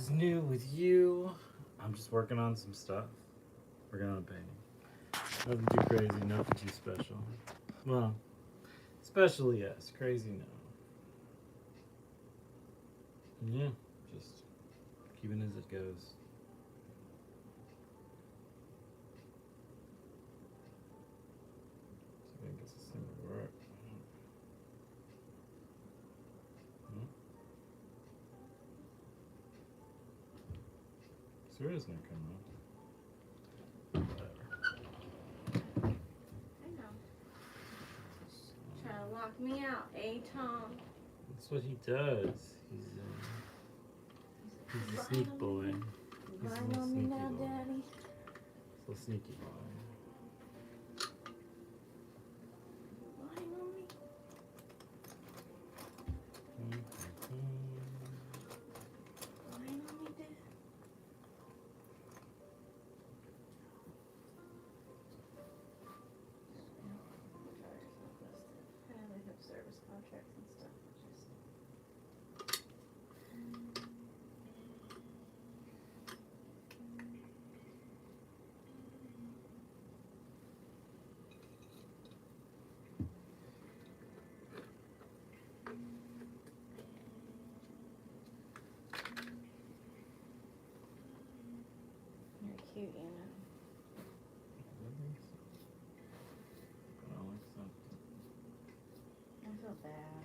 is new with you? I'm just working on some stuff. Working on a painting. Nothing too crazy, nothing too special. Well, special yes, crazy no. Yeah, just keeping as it goes. See if I can get this thing to work. So it is gonna come out. Whatever. I know. Try to lock me out, Tom? That's what he does. He's a sneak boy. He's a little sneaky boy. Daddy. He's a little sneaky boy. Lying on me. Lying on me, Dad. They have service contracts and stuff. You're cute, you know. I feel bad.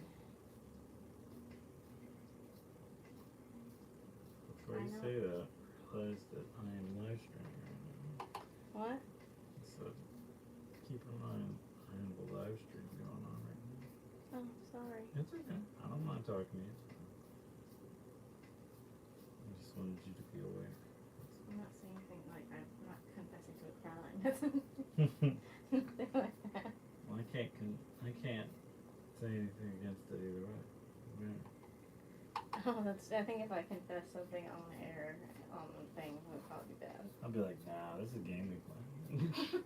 Before you say that, realize that I am live streaming right now. What? So keep in mind, I have a live stream going on right now. Oh, sorry. It's okay. I don't mind talking to you. I just wanted you to be aware. I'm not saying anything like I'm not confessing to a crime. Nothing like that. Well, I can't say anything against it either way. Yeah. Oh, I think if I confess something on air, on the thing, it would probably be bad. I'll be like, nah, this is a game we play.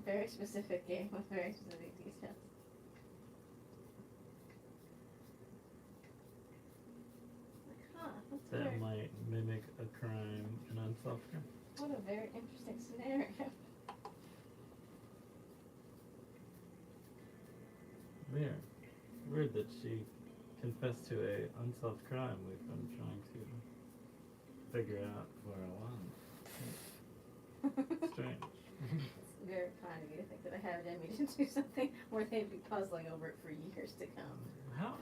Very specific game with very specific details. Like, that's That weird. might mimic a crime and unsolved crime. What a very interesting scenario. Weird. Weird that she confessed to a unsolved crime we've been trying to figure out for a while. Strange. It's very kind of you to think that I have it in me to do something where they'd be puzzling over it for years to come. How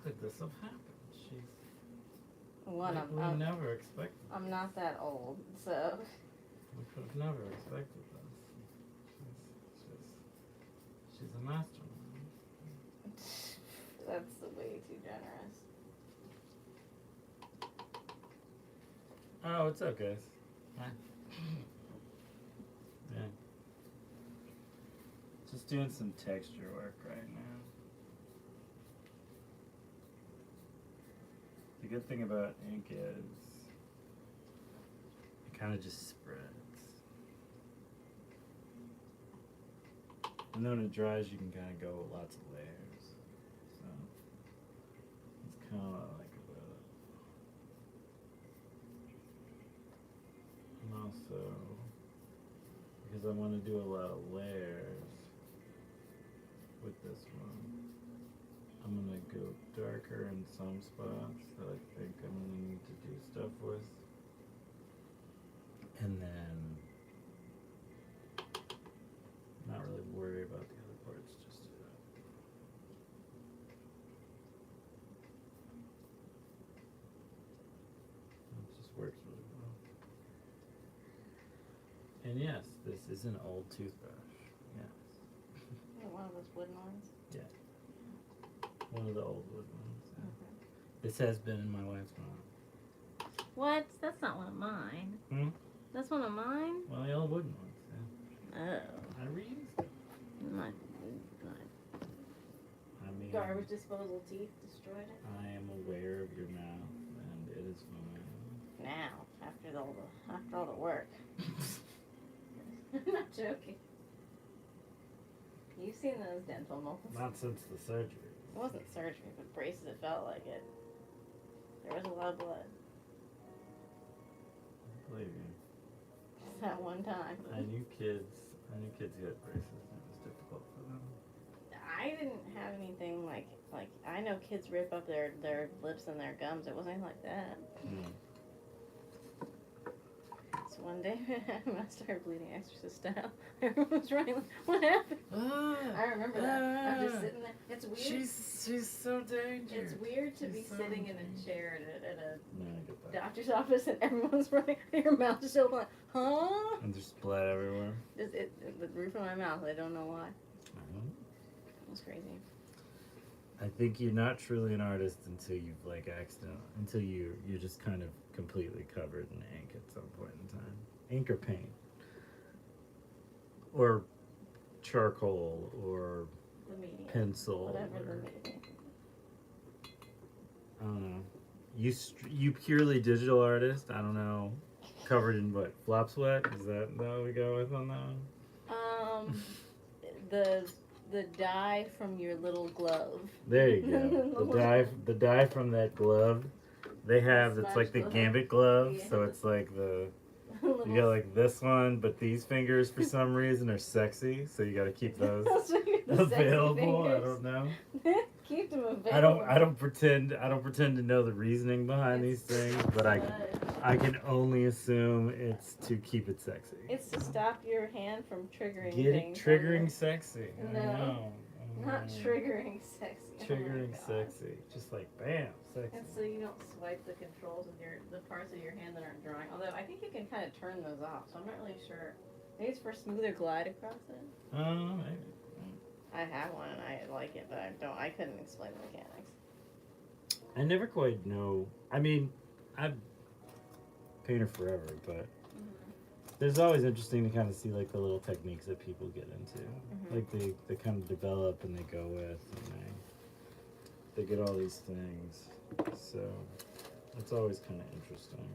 could this have happened? She's One, we never expected. I'm not that old, so. We could have never expected this. She's a mastermind. That's way too generous. Oh, what's up, guys? Hi. Yeah. Just doing some texture work right now. The good thing about ink is it kind of just spreads. And then when it dries, you can kind of go with lots of layers. So it's kind of what I like about it. And also, because I want to do a lot of layers with this one, I'm going to go darker in some spots that I think I'm going to need to do stuff with. And then not really worry about the other parts just yet. It just works really well. And yes, this is an old toothbrush. Yes. One of those wooden ones? Yeah. One of the old wood ones. Yeah. Okay. This has been in my wife's mouth. What? That's not one of mine. Hmm? That's one of mine? One of the old wooden ones, yeah. Oh. I reused it. My I mean, garbage disposal teeth destroyed it. I am aware of your mouth, and it is fine. Now, after all the work. I'm not joking. You've seen those dental molds. Not since the surgery. It wasn't surgery, but braces, it felt like it. There was a lot of blood. that one time. I knew kids had braces and it was difficult for them. I didn't have anything like I know kids rip up their lips and their gums. It wasn't anything like that. Mm. So one day I started bleeding exorcist style. Everyone was running. Like, what happened? I remember that. I'm just sitting there. It's weird. She's so dangerous. It's weird to be She's so sitting in a dangerous. chair at a No, I get that. doctor's office and everyone's running. Your mouth is open. Like, huh? And there's blood everywhere. Just the roof of my mouth. I don't know why. Mhm. It was crazy. I think you're not truly an artist until you've until you're just kind of completely covered in ink at some point in time. Ink or paint. Or charcoal or The medium. pencil. Whatever the Or, medium. I don't know. You purely digital artist? I don't know. Covered in what? Flop sweat? Is that what we go with on that one? The dye from your little glove. There you go. The dye from that glove. They have it's like the glove. gambit glove, Yeah. so it's like the Little- you got like this one, but these fingers for some reason are sexy, so you got to keep those Those are the sexy available. I fingers. don't know. Keep them available. I don't pretend to know the reasoning behind these things, but I can only assume it's to keep it sexy. It's to stop your hand from triggering Get it things. triggering sexy. I No. know. Not triggering sexy. Oh my Triggering God. sexy. Just like bam, sexy. And so you don't swipe the controls with the parts of your hand that aren't drawing. Although I think you can kind of turn those off, so I'm not really sure. Maybe it's for smoother glide across it. Maybe. I have one and I like it, but I couldn't explain the mechanics. I never quite know. I mean, I've painted forever, but there's always interesting to kind of see like the little techniques that people get into. Like they kind of develop and they go with and they get all these things. So it's always kind of interesting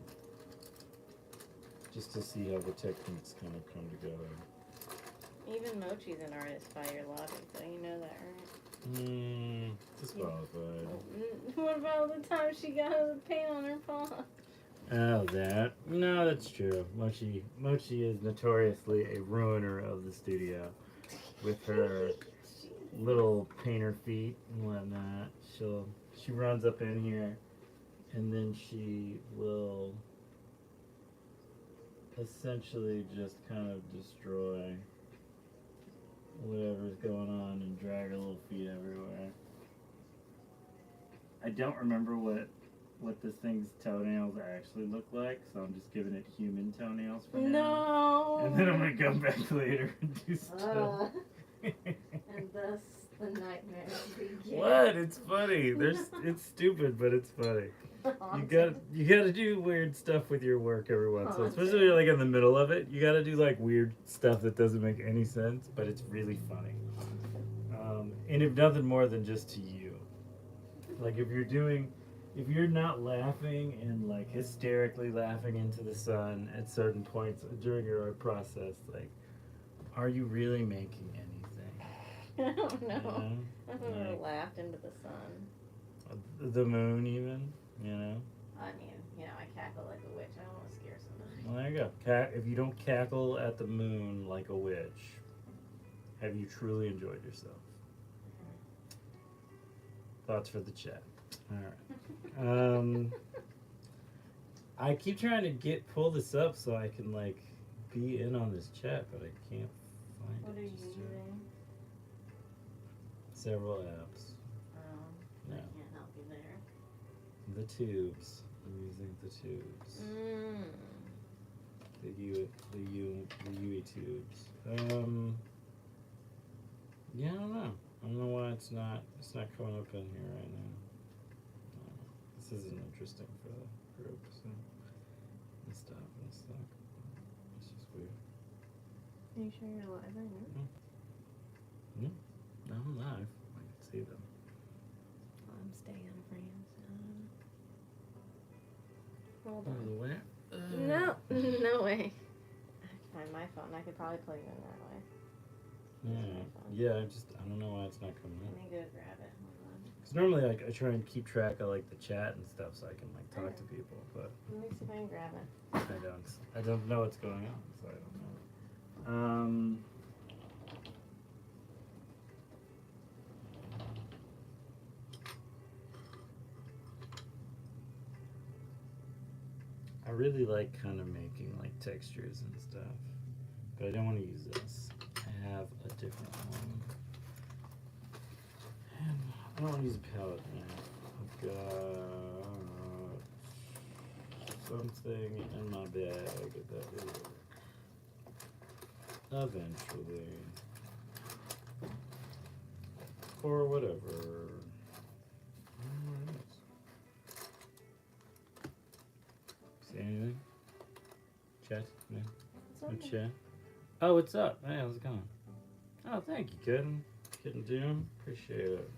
just to see how the techniques kind of come together. Even Mochi's an artist by your logic, so you know that, right? Disqualified. What about the time she got the paint on her paw? Oh, that? No, that's true. Mochi is notoriously a ruiner of the studio with her little painter feet and whatnot. She runs up in here and then she will essentially just kind of destroy whatever's going on and drag her little feet everywhere. I don't remember what this thing's toenails actually look like, so I'm just giving it human toenails for now. No. And then I'm gonna come back later and do stuff. And thus the nightmares begin. What? It's funny. It's stupid, but it's funny. You gotta do weird stuff with your work every once in a while, especially when you're like in the middle of it. You gotta do like weird stuff that doesn't make any sense, but it's really funny. And if nothing more than just to you, like if you're not laughing and like hysterically laughing into the sun at certain points during your art process, like, are you really making anything? I don't know. You know? I've never laughed into the sun. The moon, even, you know. I mean, I cackle like a witch. I don't want to scare somebody. Well, there you go. If you don't cackle at the moon like a witch, have you truly enjoyed yourself? Thoughts for the chat. All right. I keep trying to pull this up so I can like be in on this chat, but I can't find What it. are you just yet. using? Several apps. I No. can't help you there. The tubes. I'm using the tubes. The UE tubes. Yeah, I don't know. I don't know why it's not coming up in here right now. This isn't interesting for the group, so let's stop. It's just weird. Are you sure you're live right now? No, I'm live. I can see them. I'm staying on France. Hold Oh, on. the where? No, no way. I can find my phone. I could probably plug you in that way. Yeah, I don't know why it's not coming Let up. me go grab it. Hold on. Because normally, like, I try and keep track of like the chat and stuff, so I can like talk to people. But Let me see if I can grab it. I don't know what's going on, so I don't know. I really like kind of making like textures and stuff, but I don't want to use this. I have a different one. And I don't want to use a palette knife. I've got something in my bag that will work. Eventually. Or whatever. See anything? Chat? No? No chat? Oh, what's up? Hey, how's it going? Oh, thank you, Kitten Doom. Appreciate it.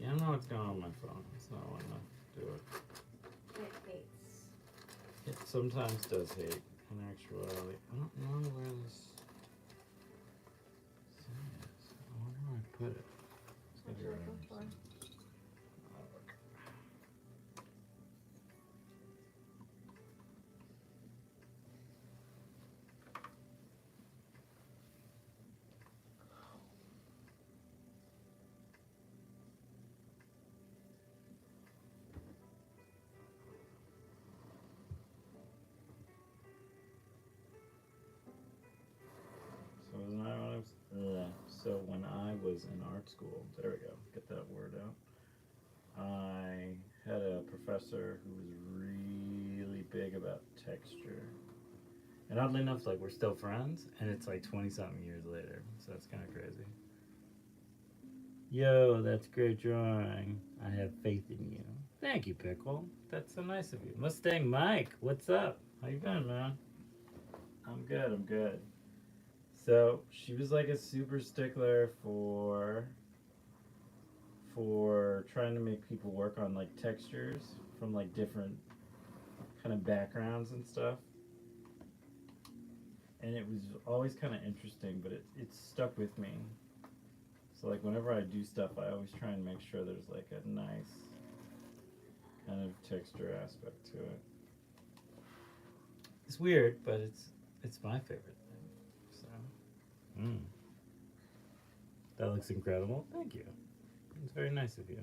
Yeah, I don't know what's going on with my phone. It's not wanting to do it. It hates. It sometimes does hate, in actuality. I don't know where this thing is. I wonder where I put it. It's What gotta be you around looking here for? somewhere. Oh, look. So when I was in art school, there we go, get that word out. I had a professor who was really big about texture. And oddly enough, like we're still friends, and it's like 20 something years later, so that's kind of crazy. Yo, that's great drawing. I have faith in you. Thank you, Pickle. That's so nice of you. Mustang Mike, what's up? How you been, man? I'm good. I'm good. So she was like a super stickler for trying to make people work on like textures from like different kind of backgrounds and stuff. And it was always kind of interesting, but it stuck with me. So like whenever I do stuff, I always try and make sure there's like a nice kind of texture aspect to it. It's weird, but it's my favorite thing. So, that looks incredible. Thank you. It's very nice of you.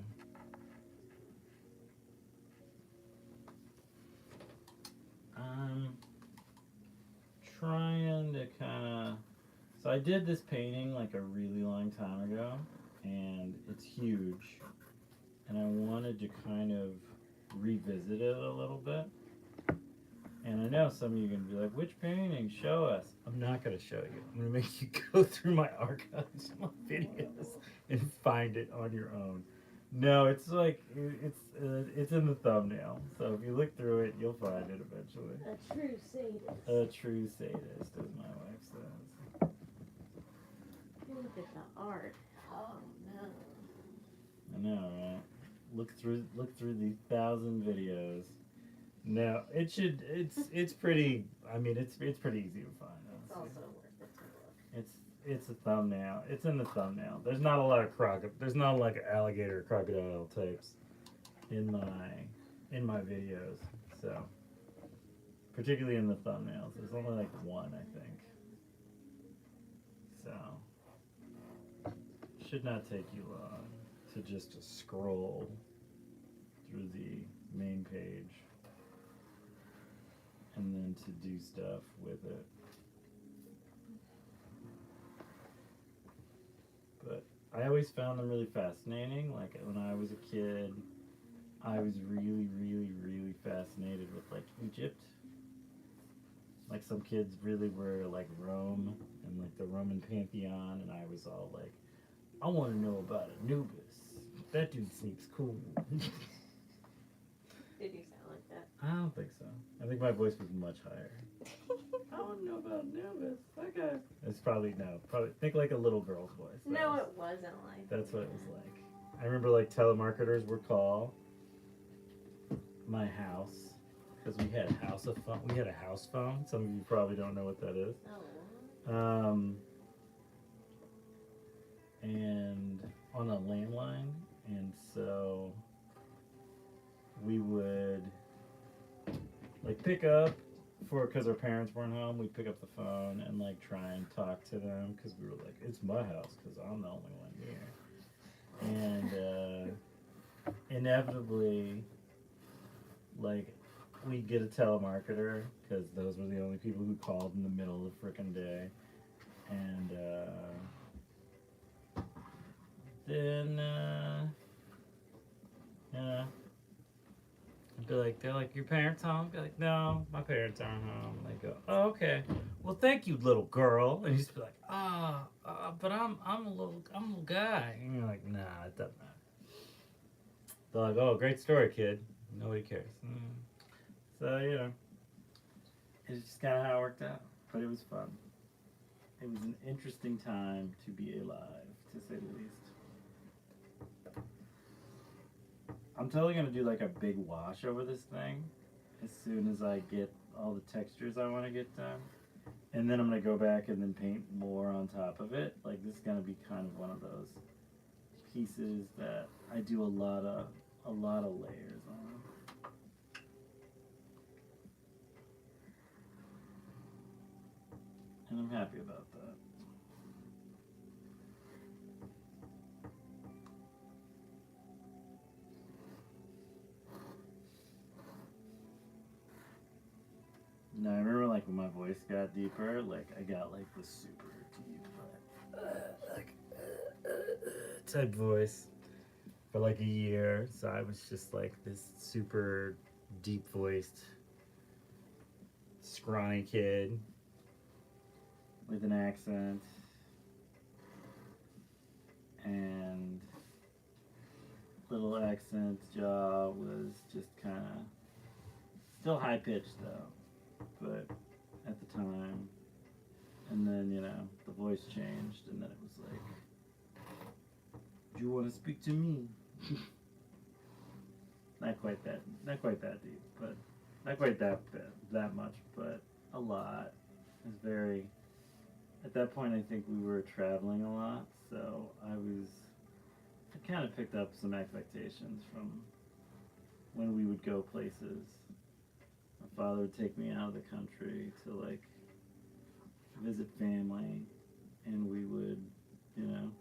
I'm trying to kind of. So I did this painting like a really long time ago, and it's huge. And I wanted to kind of revisit it a little bit. And I know some of you are going to be like, which painting? Show us. I'm not going to show you. I'm going to make you go through my archives, my videos, and find it on your own. No, it's like, it's in the thumbnail. So if you look through it, you'll find it eventually. A true sadist. A true sadist, as my wife says. Look at the art. Oh no. I know, right? Look through these 1,000 videos. No, it's pretty. I mean, it's pretty easy to find. It's also worth it to look. It's a thumbnail. It's in the thumbnail. There's not a lot of There's not like alligator crocodile types in my videos. So particularly in the thumbnails, there's only like one, I think. So should not take you long to just scroll through the main page. And then to do stuff with it. But I always found them really fascinating. Like when I was a kid, I was really, really, really fascinated with like Egypt. Like some kids really were like Rome and like the Roman Pantheon, and I was all like, I want to know about Anubis. That dude seems cool. Did you sound like that? I don't think so. I think my voice was much higher. I want to know about Anubis. That guy. It's probably think like a little girl's voice. No, it wasn't like That's what it was like. I remember like telemarketers would call my house because we had a house phone. Some of you probably don't know what that is. Oh. And on a landline, and so we would like pick up for because our parents weren't home. We'd pick up the phone and like try and talk to them because we were like, it's my house because I'm the only one here, and inevitably, like we'd get a telemarketer because those were the only people who called in the middle of the frickin' day, and then yeah. I'd be like, they're like, your parents home? I'd be like, no, my parents aren't home. And they go, oh, okay. Well, thank you, little girl. And you just be like, but I'm a little guy. And you're like, nah, it doesn't matter. They're like, oh, great story, kid. Nobody cares. So it's just kind of how it worked out. But it was fun. It was an interesting time to be alive, to say the least. I'm totally gonna do like a big wash over this thing as soon as I get all the textures I want to get done, and then I'm gonna go back and then paint more on top of it. Like this is gonna be kind of one of those pieces that I do a lot of layers on. And I'm happy about that. No, I remember like when my voice got deeper, like I got like the super deep, type voice for like a year. So I was just like this super deep voiced, scrawny kid with an accent and little accent jaw was just kind of still high pitched though, but at the time, and then the voice changed, and then it was like, do you want to speak to me? not quite that deep, but not quite that much, but a lot. It was very. At that point, I think we were traveling a lot, so I kind of picked up some expectations from when we would go places. My father would take me out of the country to like visit family, and we would, we'd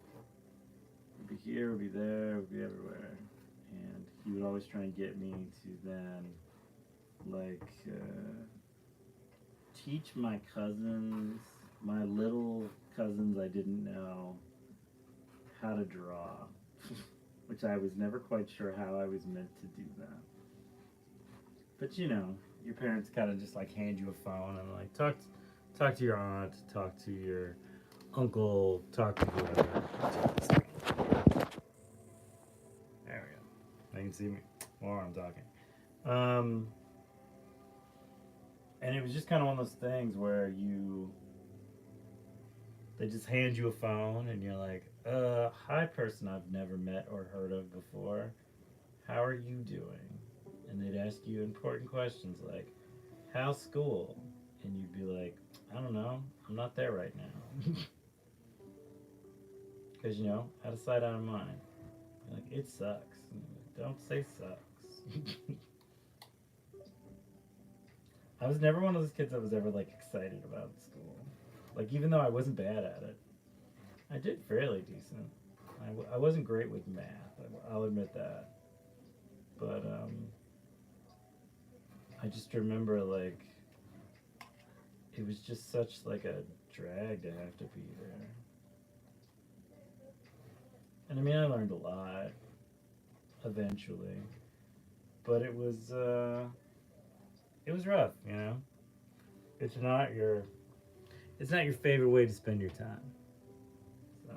be here, we'd be there, we'd be everywhere, and he would always try and get me to then like teach my cousins, my little cousins I didn't know, how to draw, which I was never quite sure how I was meant to do that. But your parents kind of just like hand you a phone and like talk to your aunt, talk to your uncle, talk to whoever. There we go. Now you can see me while I'm talking. And it was just kind of one of those things where they just hand you a phone and you're like, hi person I've never met or heard of before. How are you doing? And they'd ask you important questions like, how's school? And you'd be like, I don't know, I'm not there right now. Because, out of sight, out of mind. You're like, it sucks. Don't say sucks. I was never one of those kids that was ever like excited about school. Like even though I wasn't bad at it, I did fairly decent. I wasn't great with math. I'll admit that. But I just remember like it was just such like a drag to have to be there. And I mean I learned a lot eventually, but it was rough, It's not your favorite way to spend your time. So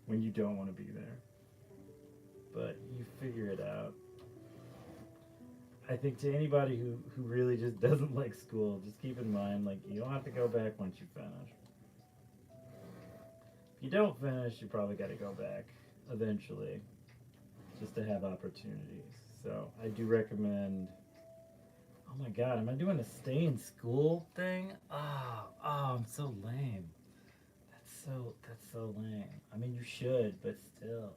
when you don't want to be there. But you figure it out. I think to anybody who really just doesn't like school, just keep in mind like you don't have to go back once you finish. If you don't finish, you probably got to go back eventually just to have opportunities. So I do recommend. Oh my god, am I doing a stay in school thing? Oh, I'm so lame. That that's so lame. I mean, you should, but still,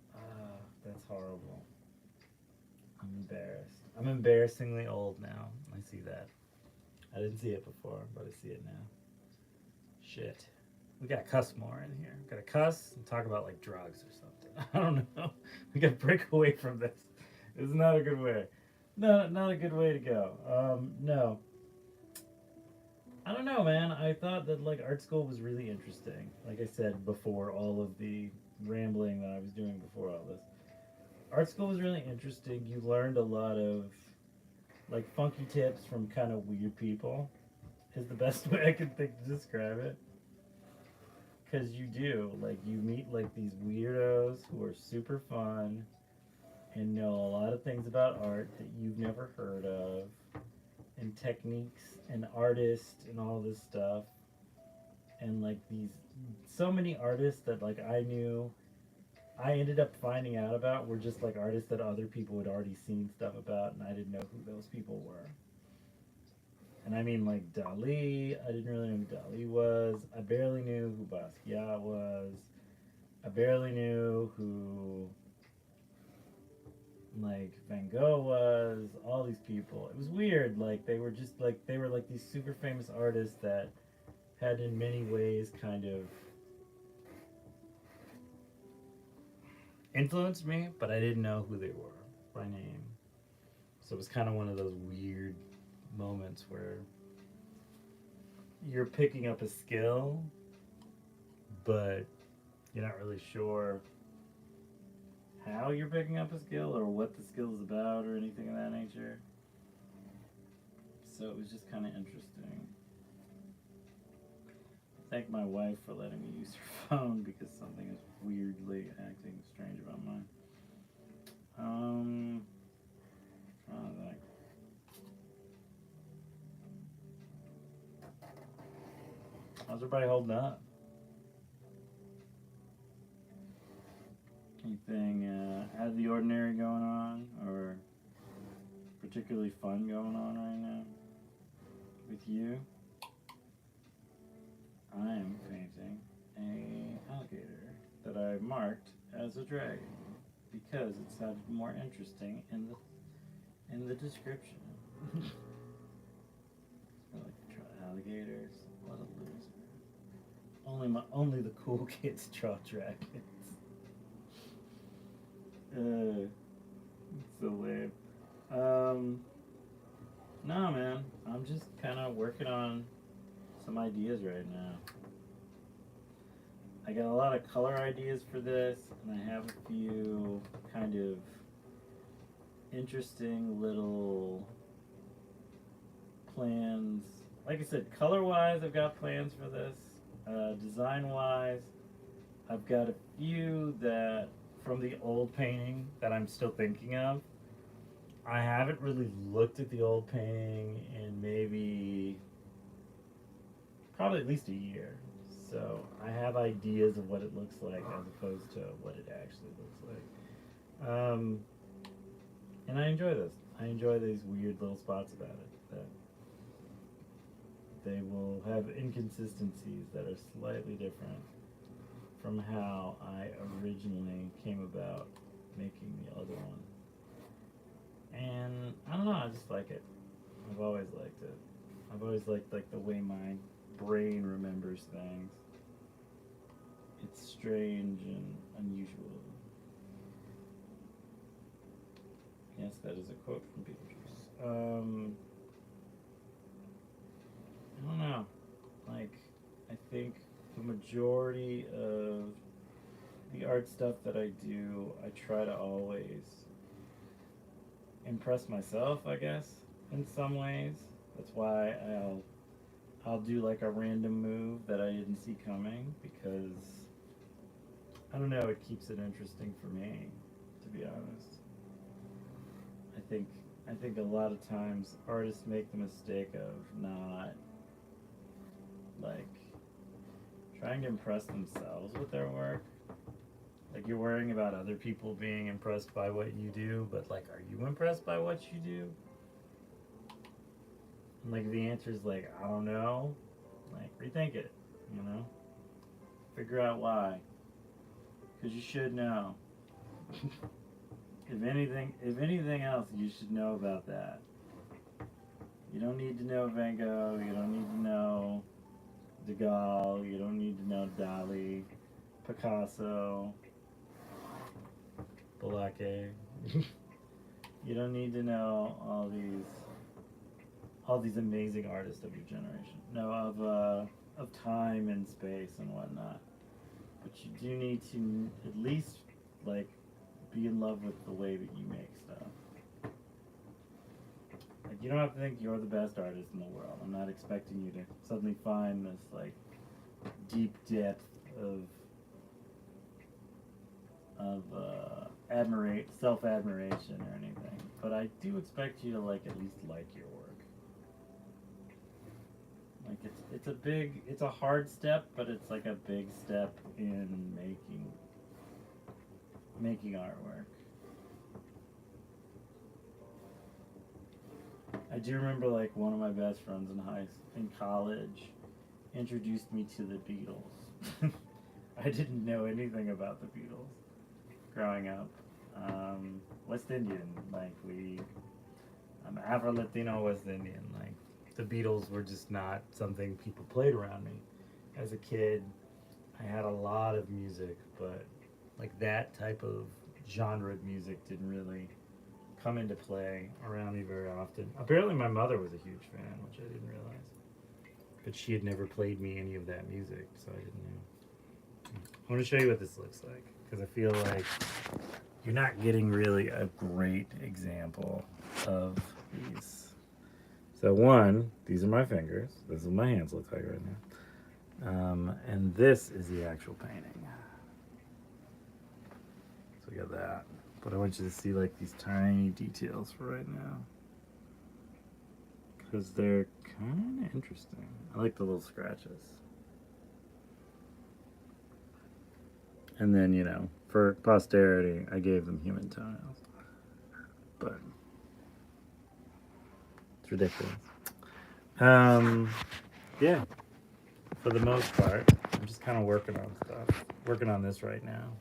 that's horrible. I'm embarrassed. I'm embarrassingly old now. I see that. I didn't see it before, but I see it now. Shit. We gotta cuss more in here. We gotta cuss and talk about like drugs or something. I don't know. We gotta break away from this. This is not a good way. No, not a good way to go. No. I don't know, man. I thought that like art school was really interesting. Like I said before, all of the rambling that I was doing before all this. Art school was really interesting. You learned a lot of like funky tips from kind of weird people. Is the best way I can think to describe it. Because you do, like, you meet like these weirdos who are super fun and know a lot of things about art that you've never heard of, and techniques and artists and all this stuff. And like these, so many artists that like I knew, I ended up finding out about were just like artists that other people had already seen stuff about, and I didn't know who those people were. And I mean, like Dali, I didn't really know who Dali was. I barely knew who Basquiat was. I barely knew who, like, Van Gogh was. All these people. It was weird. Like, they were just, like, they were, like, these super famous artists that had, in many ways, kind of influenced me, but I didn't know who they were by name. So it was kind of one of those weird moments where you're picking up a skill, but you're not really sure how you're picking up a skill or what the skill is about or anything of that nature. So it was just kind of interesting. Thank my wife for letting me use her phone because something is weirdly acting strange about mine. Trying to think. How's everybody holding up? Anything out of the ordinary going on, or particularly fun going on right now with you? I am painting a alligator that I marked as a dragon because it sounded more interesting in the description. I like to draw alligators. What a loser. Only the cool kids draw dragons. It's so lame. No, man. I'm just kind of working on some ideas right now. I got a lot of color ideas for this, and I have a few kind of interesting little plans. Like I said, color-wise, I've got plans for this. Design-wise, I've got a few that from the old painting that I'm still thinking of. I haven't really looked at the old painting in maybe probably at least a year. So I have ideas of what it looks like as opposed to what it actually looks like. And I enjoy this. I enjoy these weird little spots about it. That they will have inconsistencies that are slightly different from how I originally came about making the other one. And I don't know, I just like it. I've always liked it. I've always liked like the way my brain remembers things. It's strange and unusual. Yes, that is a quote from Beetlejuice. I don't know. Like, I think the majority of the art stuff that I do, I try to always impress myself, I guess, in some ways. That's why I'll do like a random move that I didn't see coming because I don't know, it keeps it interesting for me, to be honest. I think a lot of times artists make the mistake of not like trying to impress themselves with their work. Like you're worrying about other people being impressed by what you do, but like are you impressed by what you do? And like the answer is like, I don't know. Like rethink it, you know? Figure out why. Because you should know. If anything else, you should know about that. You don't need to know Van Gogh. You don't need to know Degas. You don't need to know Dali, Picasso, Balake. You don't need to know all these amazing artists of your generation. No, of time and space and whatnot. But you do need to at least like be in love with the way that you make stuff. Like you don't have to think you're the best artist in the world. I'm not expecting you to suddenly find this like deep depth of self admiration or anything. But I do expect you to like at least like your work. Like it's a hard step, but it's like a big step in making artwork. I do remember like one of my best friends in college introduced me to the Beatles. I didn't know anything about the Beatles growing up. West Indian, I'm Afro-Latino West Indian. Like the Beatles were just not something people played around me. As a kid, I had a lot of music, but like that type of genre of music didn't really come into play around me very often. Apparently my mother was a huge fan, which I didn't realize. But she had never played me any of that music, so I didn't know. I want to show you what this looks like, because I feel like you're not getting really a great example of these. So one, these are my fingers. This is what my hands look like right now. And this is the actual painting. So we got that. But I want you to see like these tiny details for right now. Because they're kind of interesting. I like the little scratches. And then, for posterity, I gave them human toenails. But it's ridiculous. Yeah, for the most part, I'm just kind of working on stuff. Working on this right now.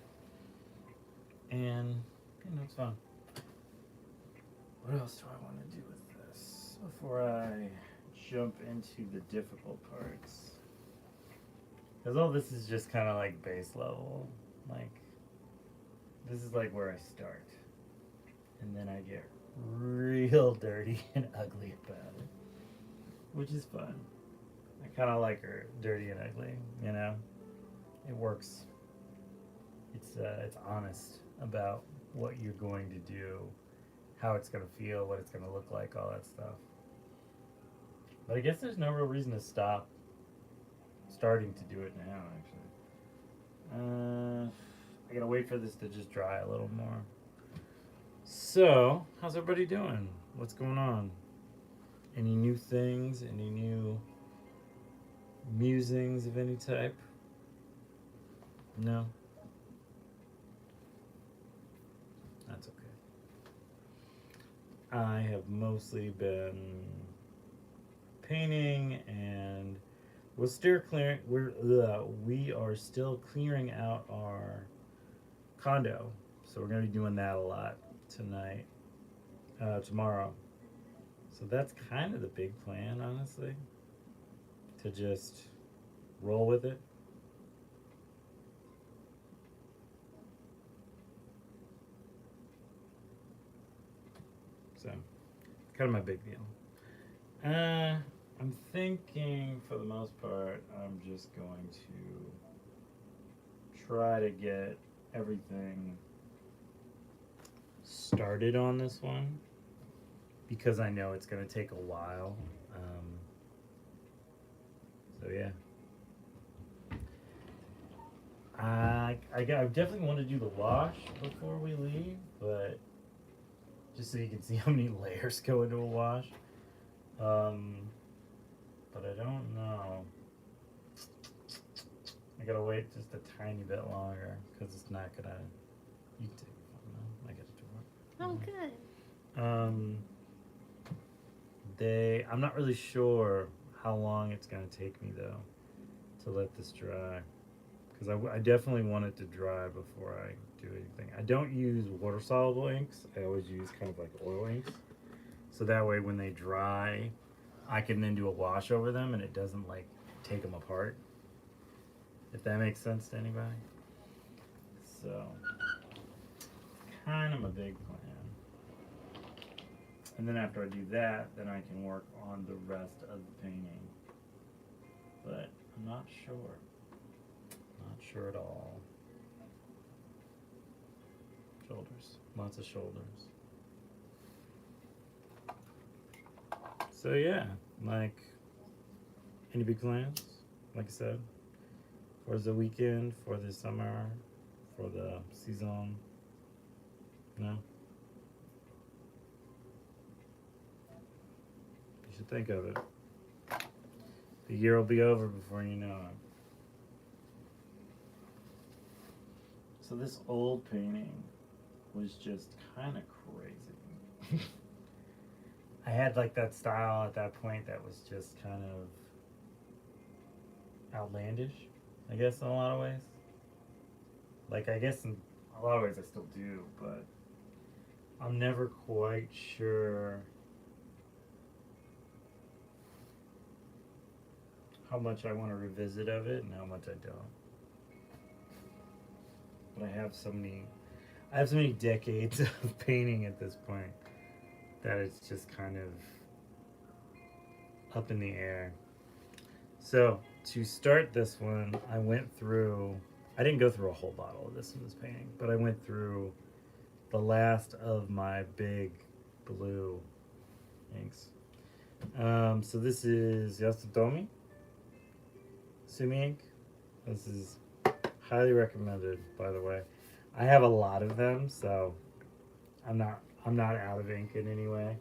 And, it's fun. What else do I want to do with this before I jump into the difficult parts? Because all this is just kind of like base level. Like, this is like where I start. And then I get real dirty and ugly about it. Which is fun. I kind of like her dirty and ugly, It works. It's honest about what you're going to do, how it's going to feel, what it's going to look like, all that stuff. But I guess there's no real reason to stop starting to do it now, actually. I gotta wait for this to just dry a little more. So, how's everybody doing? What's going on? Any new things? Any new musings of any type? No? That's okay. I have mostly been painting, and we are still clearing out our condo, so we're gonna be doing that a lot tomorrow. So that's kind of the big plan, honestly, to just roll with it. So, kind of my big deal. I'm thinking, for the most part, I'm just going to try to get everything started on this one, because I know it's going to take a while. So yeah. I definitely want to do the wash before we leave, but just so you can see how many layers go into a wash. But I don't know. I gotta wait just a tiny bit longer, because it's not gonna. You can take it from now. I got to do it. Oh, good. I'm not really sure how long it's gonna take me though to let this dry, because I definitely want it to dry before I do anything. I don't use water soluble inks. I always use kind of like oil inks. So that way when they dry, I can then do a wash over them and it doesn't like take them apart. If that makes sense to anybody. So, kind of a big plan. And then after I do that, then I can work on the rest of the painting. But I'm not sure. Not sure at all. Shoulders. Lots of shoulders. So yeah, like, any big plans? Like I said, for the weekend, for the summer, for the season? No? You should think of it. The year will be over before you know it. So this old painting was just kind of crazy. I had like that style at that point that was just kind of outlandish, I guess, in a lot of ways. Like, I guess in a lot of ways I still do, but I'm never quite sure how much I want to revisit of it and how much I don't. But I have so many decades of painting at this point that it's just kind of up in the air. So to start this one, I didn't go through a whole bottle of this in this painting, but I went through the last of my big blue inks. So this is Yasutomi Sumi ink. This is highly recommended, by the way. I have a lot of them, so I'm not out of ink in any way,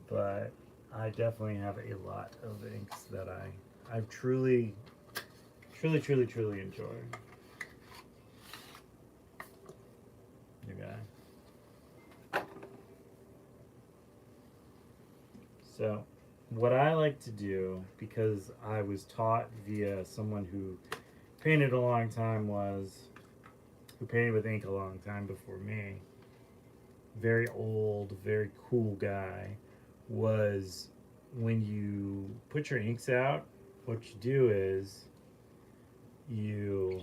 but I definitely have a lot of inks that I truly enjoy. You guy. So, what I like to do, because I was taught via someone who painted a long time who painted with ink a long time before me, very old, very cool guy, was when you put your inks out, what you do is you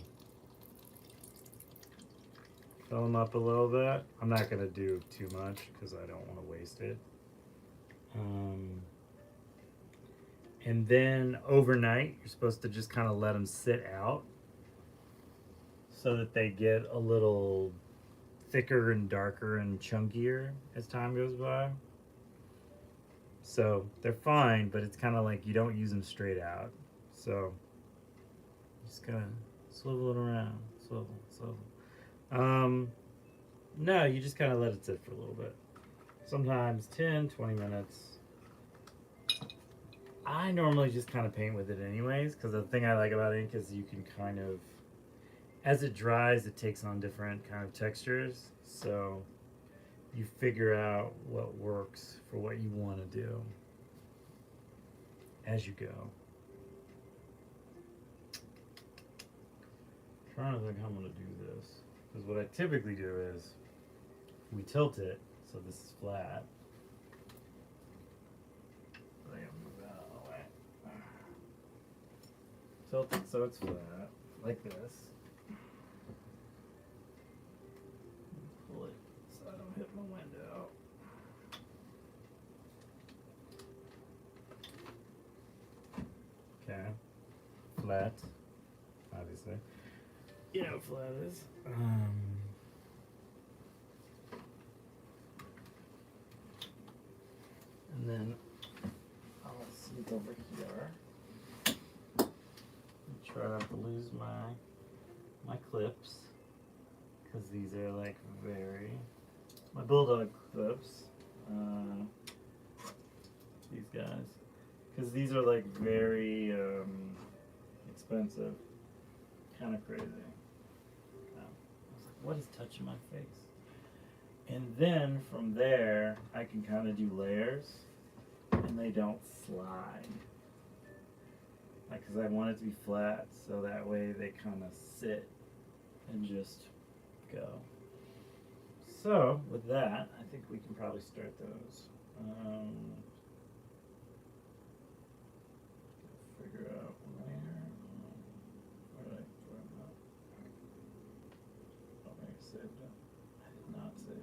fill them up a little bit. I'm not going to do too much because I don't want to waste it. And then overnight, you're supposed to just kind of let them sit out so that they get a little thicker and darker and chunkier as time goes by. So they're fine, but it's kind of like you don't use them straight out. So just kind of swivel it around, swivel. No, you just kind of let it sit for a little bit. Sometimes 10, 20 minutes. I normally just kind of paint with it anyways, because the thing I like about ink is you can kind of, as it dries, it takes on different kind of textures. So you figure out what works for what you want to do as you go. I'm trying to think how I'm going to do this. Because what I typically do is we tilt it so this is flat. I gotta move that out of the way. Tilt it so it's flat, like this. Pull it so I don't hit my window. Okay. Flat, obviously. You know what flat is. And then I'll sneak over here. Try not to lose my clips, because these are like my bulldog clips. These guys, because these are like very expensive, kind of crazy. I was like, what is touching my face? And then from there, I can kind of do layers, and they don't slide. because I want it to be flat, so that way they kind of sit and just go. So with that, I think we can probably start those. Figure out where did I throw them up? Oh, maybe I saved it. I did not save it.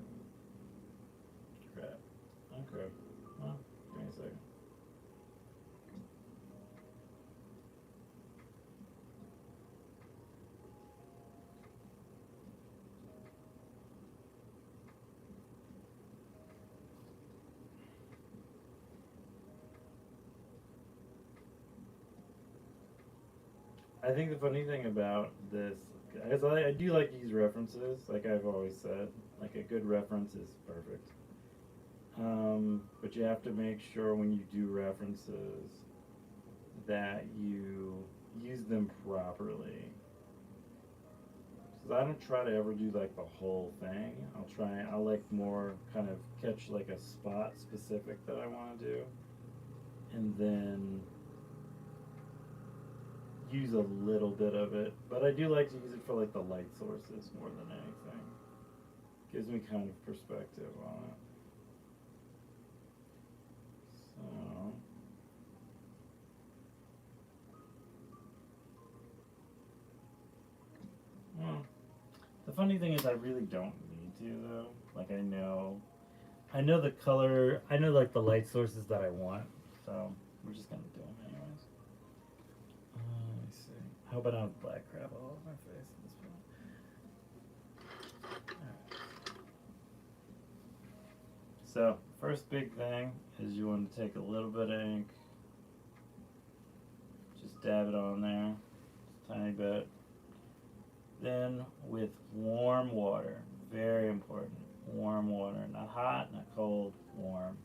Crap. Okay. Well, give me a second. I think the funny thing about this, is I do like to use references, like I've always said. Like a good reference is perfect. But you have to make sure when you do references that you use them properly. Because I don't try to ever do like the whole thing. I'll like more kind of catch like a spot specific that I want to do. And then use a little bit of it, but I do like to use it for like the light sources more than anything. Gives me kind of perspective on it. So well, the funny thing is I really don't need to though. Like I know the color, I know like the light sources that I want, so we're just gonna do them anyways. Let me see. How about I have black crap all over my face at this point? Alright. So, first big thing is you want to take a little bit of ink, just dab it on there, just a tiny bit. Then with warm water, very important, warm water, not hot, not cold, warm.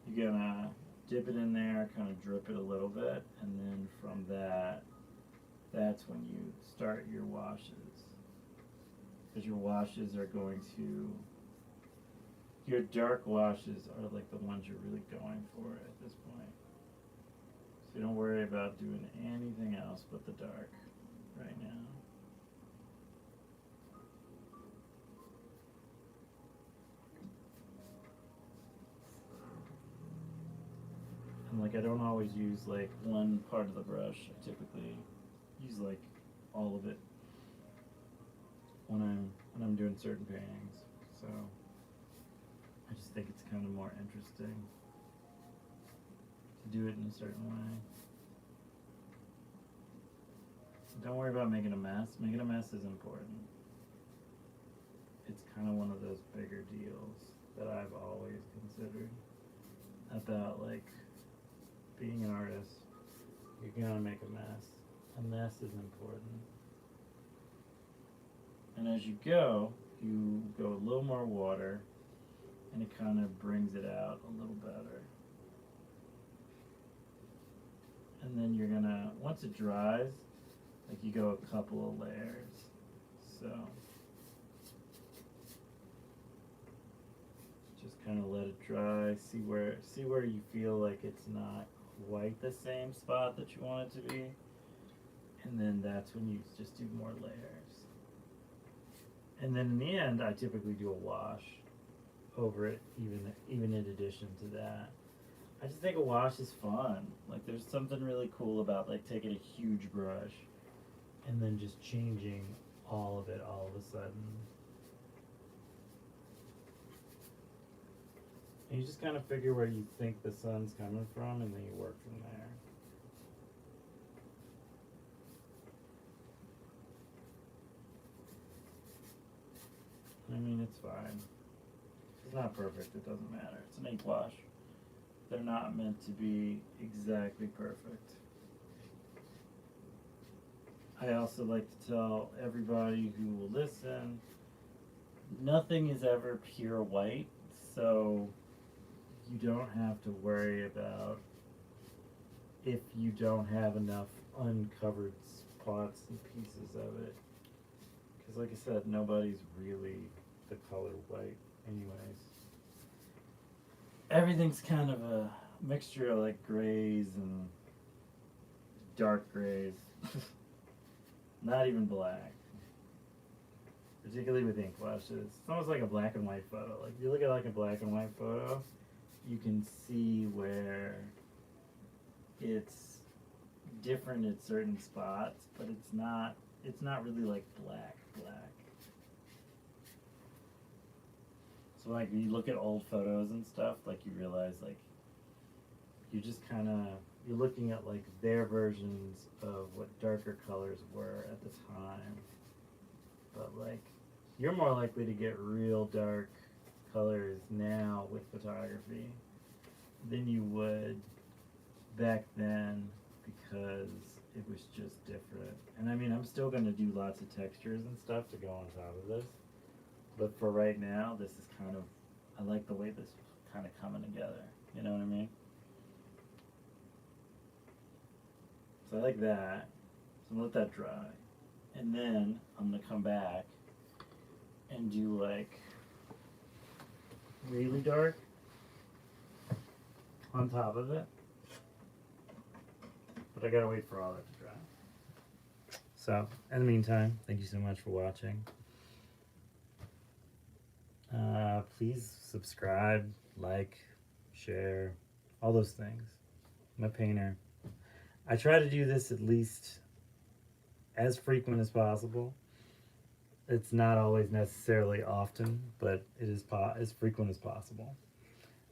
You're gonna dip it in there, kind of drip it a little bit, and then from that, that's when you start your washes. Because your washes are going to, your dark washes are like the ones you're really going for at this point. So don't worry about doing anything else but the dark right now. And like I don't always use like one part of the brush. I typically use like all of it when I'm doing certain paintings. So I just think it's kind of more interesting to do it in a certain way. So don't worry about making a mess. Making a mess is important. It's kind of one of those bigger deals that I've always considered about like being an artist. You're gonna make a mess. A mess is important. And as you go a little more water, and it kind of brings it out a little better. And then you're gonna, once it dries, like you go a couple of layers. So just kind of let it dry, see where you feel like it's not quite the same spot that you want it to be. And then that's when you just do more layers. And then in the end, I typically do a wash over it, even in addition to that. I just think a wash is fun. Like there's something really cool about like taking a huge brush and then just changing all of it all of a sudden. And you just kind of figure where you think the sun's coming from, and then you work from there. I mean, it's fine. It's not perfect, it doesn't matter. It's an ink wash. They're not meant to be exactly perfect. I also like to tell everybody who will listen, nothing is ever pure white, so you don't have to worry about if you don't have enough uncovered spots and pieces of it. Because like I said, nobody's really the color white anyways. Everything's kind of a mixture of like grays and dark grays. Not even black. Particularly with ink washes. It's almost like a black and white photo. Like, if you look at like a black and white photo, you can see where it's different at certain spots, but it's not really like black. So like when you look at old photos and stuff, like you realize like you just you're looking at like their versions of what darker colors were at the time. But like you're more likely to get real dark colors now with photography than you would back then, because it was just different. And I mean, I'm still going to do lots of textures and stuff to go on top of this, but for right now, this is I like the way this is kind of coming together, you know what I mean? So I like that, so I'm gonna let that dry, and then I'm gonna come back and do like really dark on top of it. But I gotta wait for all that to dry. So, in the meantime, thank you so much for watching. Please subscribe, like, share, all those things. I'm a painter. I try to do this at least as frequent as possible. It's not always necessarily often, but it is as frequent as possible.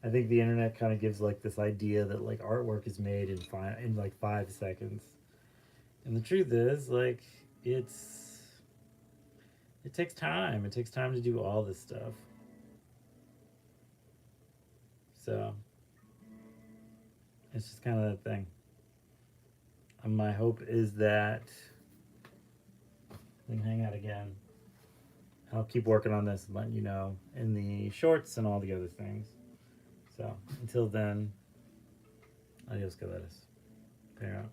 I think the internet kind of gives like this idea that like artwork is made in like 5 seconds, and the truth is like it takes time. It takes time to do all this stuff. So it's just kind of that thing. My hope is that we can hang out again. I'll keep working on this and letting you know in the shorts and all the other things. So until then, adios, galeras. Pair out.